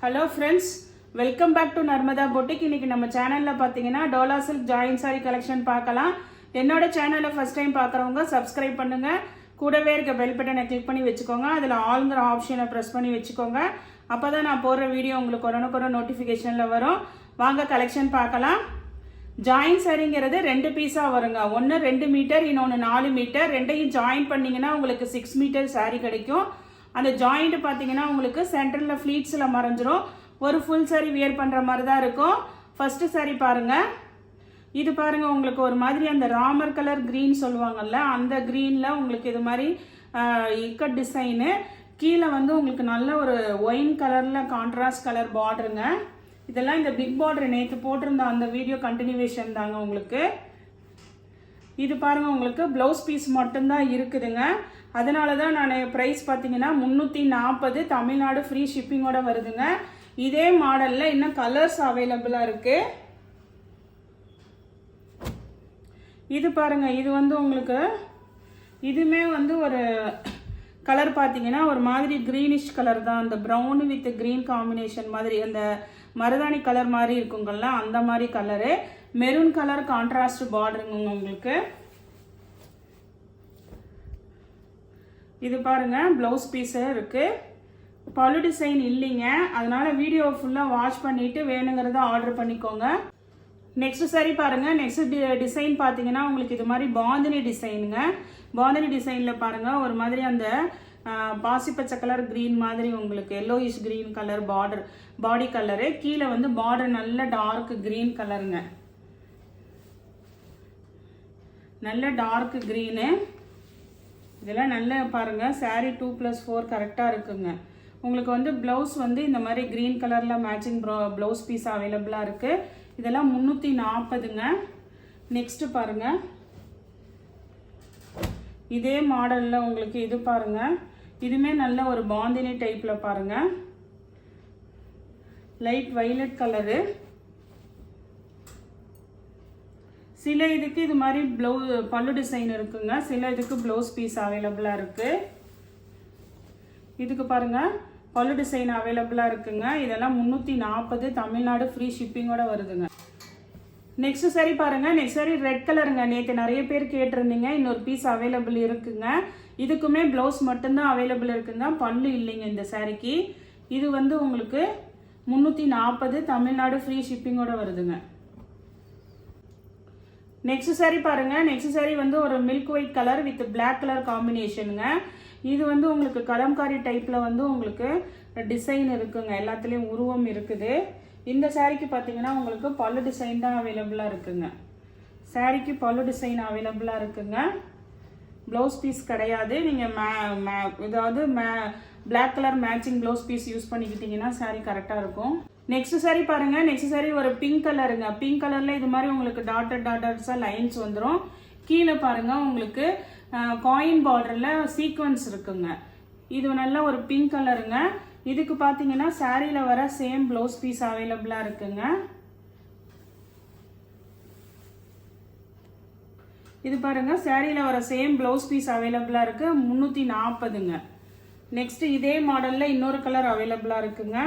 Hello friends, welcome back to Narmada boutique. இன்னைக்கு நம்ம சேனலில் பார்த்தீங்கன்னா Dola silk join sari collection பார்க்கலாம். என்னோட சேனலை ஃபர்ஸ்ட் டைம் பார்க்குறவங்க சப்ஸ்கிரைப் பண்ணுங்க. கூடவே இருக்க பெல் பட்டனை கிளிக் பண்ணி வச்சுக்கோங்க. அதில் ஆல்ங்கிற ஆப்ஷனை ப்ரெஸ் பண்ணி வச்சுக்கோங்க. அப்போ தான் நான் போடுற வீடியோ உங்களுக்கு உடனுக்குடன் நோட்டிஃபிகேஷனில் வரும். வாங்க கலெக்ஷன் பார்க்கலாம். ஜாயின் சாரிங்கிறது 2 பீஸாக வருங்க. ஒன்று 2 மீட்டர், இன்னொன்று 4 மீட்டர். ரெண்டையும் ஜாயின் பண்ணிங்கன்னா உங்களுக்கு 6 மீட்டர் சாரி கிடைக்கும். அந்த ஜாயிண்ட் பார்த்தீங்கன்னா உங்களுக்கு சென்டரில் ஃப்ளீட்ஸில் மறைஞ்சிரும். ஒரு ஃபுல் சாரி வியர் பண்ணுற மாதிரி தான் இருக்கும். ஃபஸ்ட்டு சாரி பாருங்கள். இது பாருங்கள், உங்களுக்கு ஒரு மாதிரி அந்த ராமர் கலர் க்ரீன் சொல்லுவாங்கல்ல, அந்த க்ரீனில் உங்களுக்கு இது மாதிரி இக்கட் டிசைனு. கீழே வந்து உங்களுக்கு நல்ல ஒரு ஒயின் கலரில் கான்ட்ராஸ்ட் கலர் பார்டருங்க. இதெல்லாம் இந்த பிக் பார்டர் நேற்று போட்டிருந்த அந்த வீடியோ கண்டினியூவேஷன் தாங்க உங்களுக்கு. இது பாருங்கள், உங்களுக்கு ப்ளவுஸ் பீஸ் மட்டும்தான் இருக்குதுங்க. அதனால தான் நான் ப்ரைஸ் பார்த்தீங்கன்னா 340, தமிழ்நாடு ஃப்ரீ ஷிப்பிங்கோட வருதுங்க. இதே மாடலில் இன்னும் கலர்ஸ் அவைலபிளாக இருக்குது. இது பாருங்கள், இது வந்து உங்களுக்கு இதுவுமே வந்து ஒரு கலர் பார்த்தீங்கன்னா ஒரு மாதிரி க்ரீனிஷ் கலர் தான். அந்த ப்ரௌன் வித் க்ரீன் காம்பினேஷன் மாதிரி, அந்த மருதாணி கலர் மாதிரி இருக்குங்கள்ல, அந்த மாதிரி கலரு. மெரூன் கலர் கான்ட்ராஸ்ட் பார்டருங்க உங்களுக்கு. இது பாருங்க, ப்ளவுஸ் பீஸு இருக்குது. பல்லு டிசைன் இல்லைங்க, அதனால வீடியோ ஃபுல்லாக வாட்ச் பண்ணிவிட்டு வேணுங்கிறத ஆர்டர் பண்ணிக்கோங்க. நெக்ஸ்ட் சாரி பாருங்கள். நெக்ஸ்ட் டிசைன் பார்த்தீங்கன்னா உங்களுக்கு இது மாதிரி பாந்தினி டிசைனுங்க. பாந்தினி டிசைனில் பாருங்கள், ஒரு மாதிரி அந்த பாசிப்பச்சை கலர் க்ரீன் மாதிரி உங்களுக்கு எல்லோயிஷ் க்ரீன் கலர் பார்டர், பாடி கலரு. கீழே வந்து பார்டர் நல்ல டார்க் க்ரீன் கலருங்க, நல்ல டார்க் க்ரீனு. இதெல்லாம் நல்ல பாருங்கள், சாரீ 2+4 கரெக்டாக இருக்குங்க. உங்களுக்கு வந்து ப்ளவுஸ் வந்து இந்த மாதிரி க்ரீன் கலரில் மேட்சிங் ப்ளவுஸ் பீஸ் அவைலபிளாக இருக்குது. இதெல்லாம் 340ங்க. நெக்ஸ்ட்டு பாருங்கள், இதே மாடலில் உங்களுக்கு இது பாருங்கள். இதுவுமே நல்ல ஒரு பாந்தினி டைப்பில் பாருங்கள், லைட் வைலட் கலரு. சில இதுக்கு இது மாதிரி பல்லு டிசைன் இருக்குங்க, சில இதுக்கு ப்ளவுஸ் பீஸ் அவைலபிளாக இருக்குது. இதுக்கு பாருங்கள், பல்லு டிசைன் அவைலபிளாக இருக்குங்க. இதெல்லாம் 340, தமிழ்நாடு ஃப்ரீ ஷிப்பிங்கோட வருதுங்க. நெக்ஸ்ட் சாரி பாருங்கள். நெக்ஸ்ட் சாரி ரெட் கலருங்க. நேற்று நிறைய பேர் கேட்டிருந்தீங்க, இன்னொரு பீஸ் அவைலபிள் இருக்குங்க. இதுக்குமே ப்ளவுஸ் மட்டும்தான் அவைலபிள் இருக்குங்க, பல்லு இல்லைங்க இந்த சாரிக்கு. இது வந்து உங்களுக்கு 340, தமிழ்நாடு ஃப்ரீ ஷிப்பிங்கோட வருதுங்க. நெக்ஸ்ட் சாரி பாருங்கள். நெக்ஸ்ட் சாரி வந்து ஒரு milk white colour with black colour காம்பினேஷனுங்க. இது வந்து உங்களுக்கு கலம்காரி டைப்பில் வந்து உங்களுக்கு டிசைன் இருக்குங்க, எல்லாத்துலேயும் உருவம் இருக்குது. இந்த சாரிக்கு பார்த்தீங்கன்னா உங்களுக்கு பல்லு டிசைன் தான் அவைலபிளாக இருக்குங்க. சாரிக்கு பல்லு டிசைன் அவைலபிளாக இருக்குங்க, ப்ளவுஸ் பீஸ் கிடையாது. நீங்கள் ஏதாவது black colour matching blouse piece use பண்ணிக்கிட்டிங்கன்னா சாரி கரெக்டாக இருக்கும். நெக்ஸ்ட் சாரி பாருங்கள். நெக்ஸ்ட் சாரி ஒரு பிங்க் கலருங்க. பிங்க் கலரில் இது மாதிரி உங்களுக்கு டாட்டர்ஸாக லைன்ஸ் வந்துடும். கீழே பாருங்கள், உங்களுக்கு காயின் பார்டரில் சீக்வன்ஸ் இருக்குங்க. இது நல்ல ஒரு பிங்க் கலருங்க. இதுக்கு பார்த்தீங்கன்னா சாரியில் வர சேம் ப்ளவுஸ் பீஸ் அவைலபிளாக இருக்குங்க. இது பாருங்கள், சாரியில் வர சேம் ப்ளவுஸ் பீஸ் அவைலபிளாக இருக்குது, 340ங்க. நெக்ஸ்ட் இதே மாடலில் இன்னொரு கலர் அவைலபிளாக இருக்குங்க.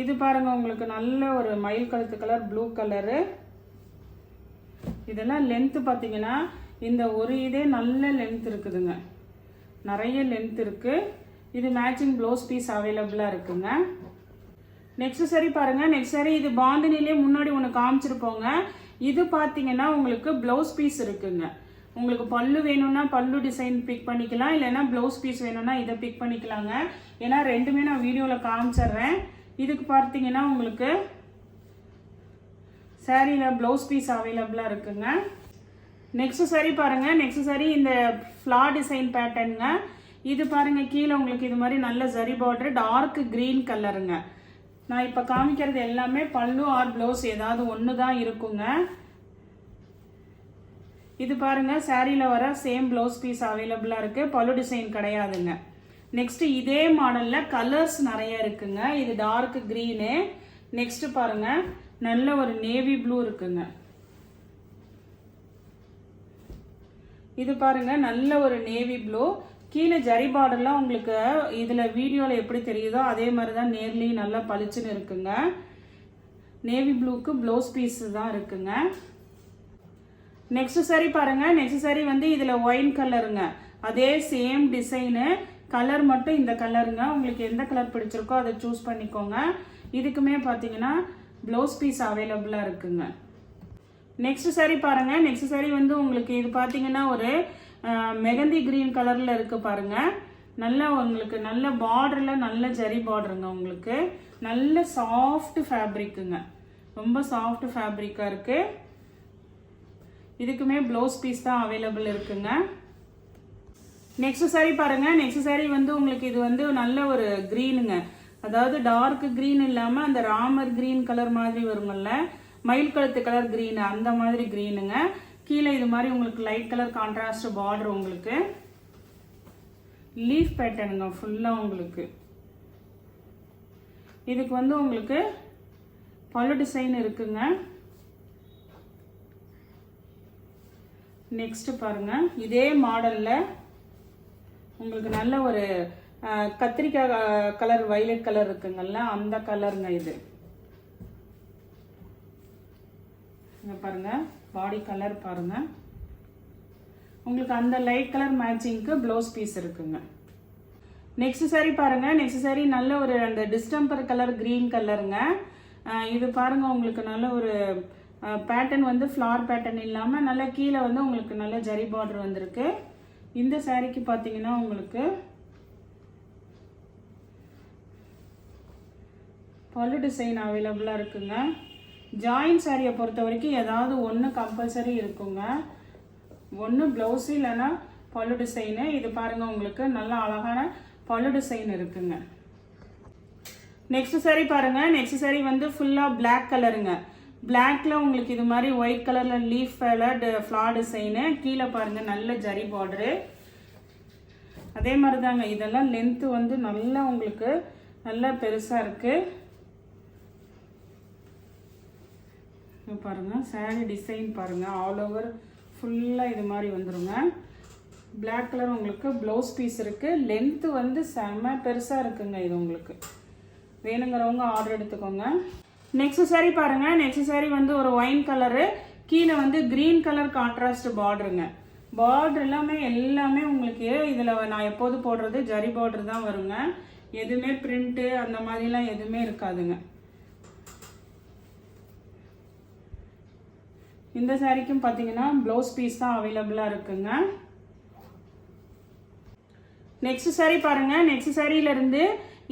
இது பாருங்கள், உங்களுக்கு நல்ல ஒரு மயில் கழுத்து கலர் ப்ளூ கலரு. இதெல்லாம் லென்த்து பார்த்தீங்கன்னா இந்த ஒரு இதே நல்ல லென்த் இருக்குதுங்க, நிறைய லென்த் இருக்குது. இது மேட்சிங் ப்ளவுஸ் பீஸ் அவைலபிளாக இருக்குங்க. நெக்ஸ்ட் சாரி பாருங்கள். நெக்ஸ்ட் சாரி இது பாந்தினிலே முன்னாடி ஒன்று காமிச்சிருப்போங்க. இது பார்த்தீங்கன்னா உங்களுக்கு ப்ளவுஸ் பீஸ் இருக்குங்க. உங்களுக்கு பல்லு வேணும்னா பல்லு டிசைன் பிக் பண்ணிக்கலாம், இல்லைன்னா ப்ளவுஸ் பீஸ் வேணும்னா இதை பிக் பண்ணிக்கலாங்க. ஏன்னா ரெண்டுமே நான் வீடியோவில் காமிச்சிட்றேன். இதுக்கு பார்த்தீங்கன்னா உங்களுக்கு சாரியில் ப்ளவுஸ் பீஸ் அவைலபிளாக இருக்குங்க. நெக்ஸ்ட் சாரி பாருங்கள். நெக்ஸ்ட் சாரி இந்த ஃப்ளார் டிசைன் பேட்டர்னுங்க. இது பாருங்கள், கீழே உங்களுக்கு இது மாதிரி நல்ல ஜரி பார்டர் டார்க் க்ரீன் கலருங்க. நான் இப்போ காமிக்கிறது எல்லாமே பல்லு ஆர் ப்ளவுஸ் ஏதாவது ஒன்று தான் இருக்குங்க. இது பாருங்கள், சாரியில் வர சேம் ப்ளவுஸ் பீஸ் அவைலபிளாக இருக்குது, பல்லு டிசைன் கிடையாதுங்க. நெக்ஸ்ட் இதே மாடலில் கலர்ஸ் நிறைய இருக்குங்க. இது டார்க் க்ரீனு. நெக்ஸ்ட் பாருங்கள், நல்ல ஒரு நேவி ப்ளூ இருக்குங்க. இது பாருங்க, நல்ல ஒரு நேவி ப்ளூ. கீழே ஜரி பார்டர்லாம் உங்களுக்கு இதில் வீடியோவில் எப்படி தெரியுதோ அதே மாதிரி தான் நேர்லேயும் நல்லா பளிச்சுன்னு இருக்குங்க. நேவி ப்ளூக்கு ப்ளவுஸ் பீஸ் தான் இருக்குங்க. நெக்ஸ்ட் சாரி பாருங்க. நெக்ஸ்ட் சாரி வந்து இதில் ஒயின் கலருங்க. அதே சேம் டிசைனு, கலர் மட்டும் இந்த கலருங்க. உங்களுக்கு எந்த கலர் பிடிச்சிருக்கோ அதை சூஸ் பண்ணிக்கோங்க. இதுக்குமே பார்த்தீங்கன்னா ப்ளவுஸ் பீஸ் அவைலபிளாக இருக்குங்க. நெக்ஸ்ட் சாரி பாருங்க. நெக்ஸ்ட் சாரி வந்து உங்களுக்கு இது பார்த்தீங்கன்னா ஒரு மெகந்தி கிரீன் கலரில் இருக்கு பாருங்க. நல்லா உங்களுக்கு நல்ல பார்டரில் நல்ல ஜரி பார்டருங்க. உங்களுக்கு நல்ல சாஃப்ட் ஃபேப்ரிக்குங்க. ரொம்ப சாஃப்ட் ஃபேப்ரிக்காக இருக்கு. இதுக்குமே ப்ளவுஸ் பீஸ் தான் அவைலபிள் இருக்குங்க. நெக்ஸ்ட் சாரி பாருங்க. நெக்ஸ்ட் சாரி வந்து உங்களுக்கு இது வந்து நல்ல ஒரு க்ரீனுங்க. அதாவது டார்க் க்ரீன் இல்லாமல் அந்த ராமர் க்ரீன் கலர் மாதிரி வருங்கல்ல, மயில் கழுத்து கலர் க்ரீன், அந்த மாதிரி க்ரீனுங்க. கீழே இது மாதிரி உங்களுக்கு லைட் கலர் கான்ட்ராஸ்ட் பார்டர், உங்களுக்கு லீஃப் பேட்டர்னுங்க ஃபுல்லாக உங்களுக்கு. இதுக்கு வந்து உங்களுக்கு பல்லு டிசைன் இருக்குங்க. நெக்ஸ்ட் பாருங்க. இதே மாடலில் உங்களுக்கு நல்ல ஒரு கத்திரிக்காய் கலர் வைலட் கலர் இருக்குங்கல்ல, அந்த கலருங்க இது. பாருங்க பாடி கலர் பாருங்க. உங்களுக்கு அந்த லைட் கலர் மேட்சிங்க்கு ப்ளவுஸ் பீஸ் இருக்குங்க. நெக்ஸ்ட் சாரி பாருங்க. நெக்ஸ்ட் சாரி நல்ல ஒரு அந்த டிஸ்டம்பர் கலர் கிரீன் கலருங்க. இது பாருங்க உங்களுக்கு நல்ல ஒரு பேட்டர்ன் வந்து ஃப்ளார் பேட்டர்ன் இல்லாமல் நல்ல கீழே வந்து உங்களுக்கு நல்ல ஜரி பார்டர் வந்திருக்கு. இந்த சாரிக்கு பார்த்தீங்கன்னா உங்களுக்கு பல்லு டிசைன் அவைலபிளாக இருக்குங்க. ஜாயின் சாரியை பொறுத்த வரைக்கும் ஏதாவது ஒன்று கம்பல்சரி இருக்குங்க. ஒன்று ப்ளவுஸு இல்லைன்னா பல்லு டிசைனு. இது பாருங்கள் உங்களுக்கு நல்ல அழகான பல்லு டிசைன் இருக்குங்க. நெக்ஸ்ட் சாரி பாருங்கள். நெக்ஸ்ட் சாரி வந்து ஃபுல்லாக பிளாக் கலருங்க. பிளாக்ல உங்களுக்கு இது மாதிரி ஒயிட் கலரில் லீஃப் ஃப்ளார் டிசைனு. கீழே பாருங்கள் நல்ல ஜரி பார்டரு. அதே மாதிரி தாங்க இதெல்லாம் லென்த்து வந்து நல்லா உங்களுக்கு நல்லா பெருசாக இருக்குது. பாருங்கள் சாரி டிசைன் பாருங்கள் ஆல் ஓவர் ஃபுல்லாக இது மாதிரி வந்துடுங்க. பிளாக் கலர் உங்களுக்கு ப்ளவுஸ் பீஸ் இருக்குது. லென்த்து வந்து செம்ம பெருசாக இருக்குங்க. இது உங்களுக்கு வேணுங்கிறவங்க ஆர்டர் எடுத்துக்கோங்க. நெக்ஸ்ட் சாரி பாருங்கள். நெக்ஸ்ட் சாரி வந்து ஒரு ஒயின் கலரு, கீழே வந்து க்ரீன் கலர் கான்ட்ராஸ்ட் பார்டருங்க. பார்டர் எல்லாமே உங்களுக்கு இதில் நான் எப்போது போடுறது ஜரி பார்டர் தான் வருங்க. எதுவுமே பிரிண்ட்டு அந்த மாதிரிலாம் எதுவுமே இருக்காதுங்க. இந்த சாரிக்கும் பார்த்தீங்கன்னா ப்ளவுஸ் பீஸ் தான் அவைலபிளாக இருக்குங்க. நெக்ஸ்ட் சாரி பாருங்கள். நெக்ஸ்ட் சாரியிலேருந்து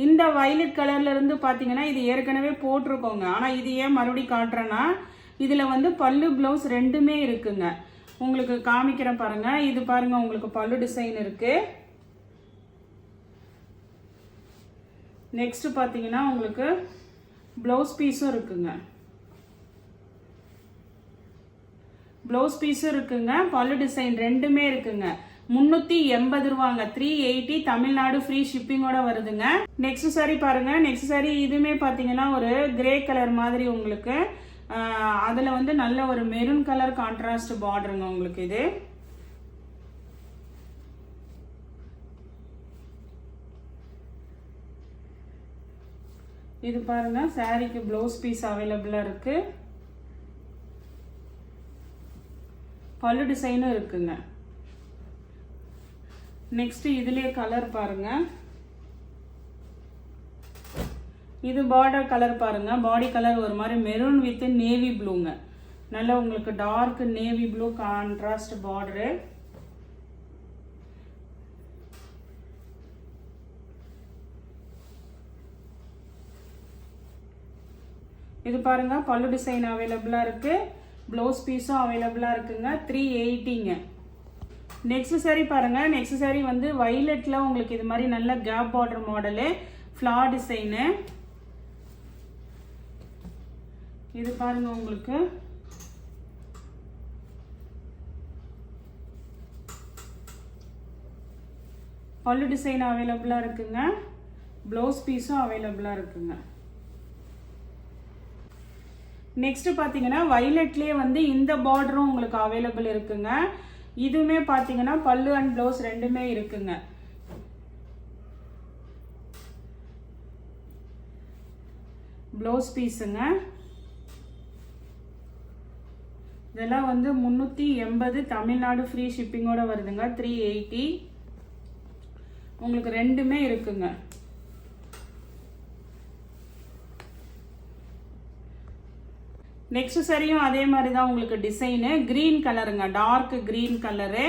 இந்த வயலட் கலர்லேருந்து பார்த்தீங்கன்னா இது ஏற்கனவே போட்டிருக்கோங்க. ஆனால் இது ஏன் மறுபடியும் காட்டுறேன்னா இதில் வந்து பல்லு ப்ளவுஸ் ரெண்டுமே இருக்குங்க. உங்களுக்கு காமிக்கிறேன் பாருங்கள். இது பாருங்கள் உங்களுக்கு பல்லு டிசைன் இருக்குது. நெக்ஸ்ட் பார்த்தீங்கன்னா உங்களுக்கு ப்ளவுஸ் பீஸும் இருக்குங்க. ப்ளவுஸ் பீஸும் இருக்குங்க. பல்லு டிசைன் ரெண்டுமே இருக்குங்க. 380 ரூபாங்க. 380 தமிழ்நாடு ஃப்ரீ ஷிப்பிங்கோட வருதுங்க. நெக்ஸ்ட் சாரி பாருங்க. நெக்ஸ்ட் சாரி இதுவுமே பார்த்தீங்கன்னா ஒரு கிரே கலர் மாதிரி உங்களுக்கு அதில் வந்து நல்ல ஒரு மெரூன் கலர் கான்ட்ராஸ்ட் பார்டருங்க உங்களுக்கு. இது பாருங்க சாரிக்கு ப்ளவுஸ் பீஸ் அவைலபிளாக இருக்கு. பல்லு டிசைனும் இருக்குங்க. நெக்ஸ்ட் இதுலயே கலர் பாருங்க. இது பார்டர் கலர் பாருங்க. பாடி கலர் ஒரு மாதிரி மெரூன் வித் நேவி ப்ளூங்க. நல்ல உங்களுக்கு dark navy blue contrast border. இது பாருங்க பல்லு டிசைன் அவைலபிளா இருக்கு. ப்ளவுஸ் பீஸும் அவைலபிளா இருக்குங்க. 380ங்க. நெக்ஸ்ட் சாரி பாருங்க. நெக்ஸ்ட் சாரி வந்து வயலட்ல உங்களுக்கு இது மாதிரி நல்ல கேப் பார்டர் மாடலு, ஃப்ளார் டிசைனு. இது பாருங்க உங்களுக்கு பல்லு டிசைன் அவைலபிளா இருக்குங்க. ப்ளவுஸ் பீஸும் அவைலபிளா இருக்குங்க. நெக்ஸ்ட் பாத்தீங்கன்னா வயலட்லயே வந்து இந்த பார்டரும் உங்களுக்கு அவைலபிள் இருக்குங்க. இதுவுமே பாத்தீங்கன்னா பல்லு அண்ட் ப்ளவுஸ் ரெண்டுமே இருக்குங்க. ப்ளவுஸ் பீஸுங்க. இதெல்லாம் வந்து 380 தமிழ்நாடு ஃப்ரீ ஷிப்பிங்கோட வருதுங்க. 380 உங்களுக்கு ரெண்டுமே இருக்குங்க. நெக்ஸ்ட் சரியும் அதே மாதிரி தான் உங்களுக்கு டிசைனு. க்ரீன் கலருங்க, டார்க் க்ரீன் கலரு.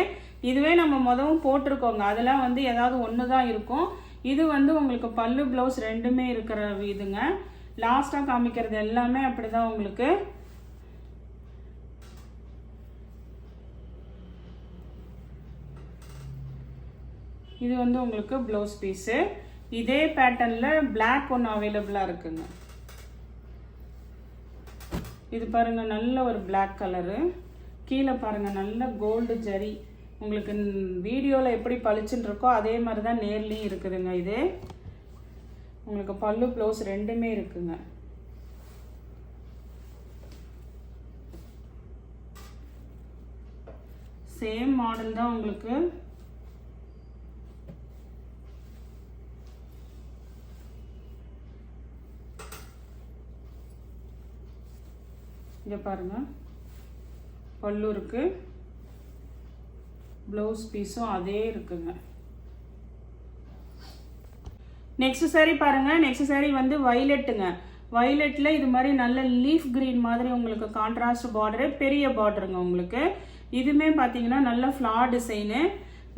இதுவே நம்ம முதவும் போட்டிருக்கோங்க, அதெல்லாம் வந்து ஏதாவது ஒன்று தான் இருக்கும். இது வந்து உங்களுக்கு பல்லு ப்ளவுஸ் ரெண்டுமே இருக்கிற இதுங்க. லாஸ்ட்டாக காமிக்கிறது எல்லாமே அப்படி தான் உங்களுக்கு. இது வந்து உங்களுக்கு ப்ளவுஸ் பீஸு. இதே பேட்டர்னில் பிளாக் ஒன்று அவைலபிளாக இருக்குங்க. இது பாருங்கள், நல்ல ஒரு பிளாக் கலரு. கீழே பாருங்கள், நல்ல கோல்டு ஜரி. உங்களுக்கு வீடியோவில் எப்படி பளிச்சுன்னு இருக்கோ அதே மாதிரி தான் நேர்லேயும் இருக்குதுங்க. இது உங்களுக்கு பல்லு ப்ளவுஸ் ரெண்டுமே இருக்குங்க. சேம் மாடல் தான் உங்களுக்கு. இங்கே பாருங்கள், பல்லு இருக்கு, ப்ளவுஸ் பீஸும் அதே இருக்குங்க. நெக்ஸ்ட் சாரி பாருங்க. நெக்ஸ்ட் சாரி வந்து வைலட்டுங்க. வைலட்டில் இது மாதிரி நல்ல லீஃப் கிரீன் மாதிரி உங்களுக்கு கான்ட்ராஸ்ட் பார்டரு, பெரிய பார்டருங்க உங்களுக்கு. இதுவுமே பார்த்தீங்கன்னா நல்ல ஃப்ளார் டிசைனு,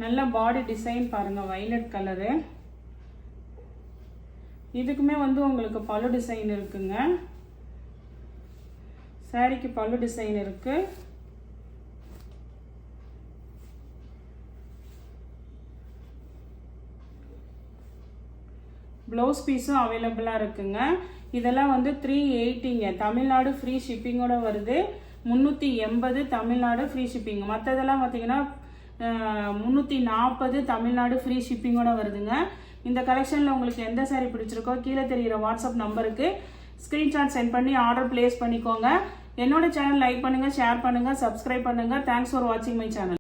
நல்ல பாடி டிசைன் பாருங்கள், வைலட் கலரு. இதுக்குமே வந்து உங்களுக்கு பல்லு டிசைன் இருக்குங்க. சாரிக்கு பல்லு டிசைன் இருக்கு. ப்ளவுஸ் பீஸும் அவைலபிளாக இருக்குங்க. இதெல்லாம் வந்து 380ங்க, தமிழ்நாடு ஃப்ரீ ஷிப்பிங்கோட வருது. 380 தமிழ்நாடு ஃப்ரீ ஷிப்பிங். மற்றதெல்லாம் பார்த்தீங்கன்னா 340 தமிழ்நாடு ஃப்ரீ ஷிப்பிங்கோட வருதுங்க. இந்த கலெக்ஷனில் உங்களுக்கு எந்த சாரி பிடிச்சிருக்கோ கீழே தெரிகிற வாட்ஸ்அப் நம்பருக்கு ஸ்க்ரீன்ஷாட் சென்ட் பண்ணி ஆர்டர் பிளேஸ் பண்ணிக்கோங்க. என்னோட சேனல் லைக் பண்ணுங்கள், ஷேர் பண்ணுங்கள், சப்ஸ்கிரைப் பண்ணுங்கள். தேங்க்ஸ் ஃபார் வாட்சிங் மை சேனல்.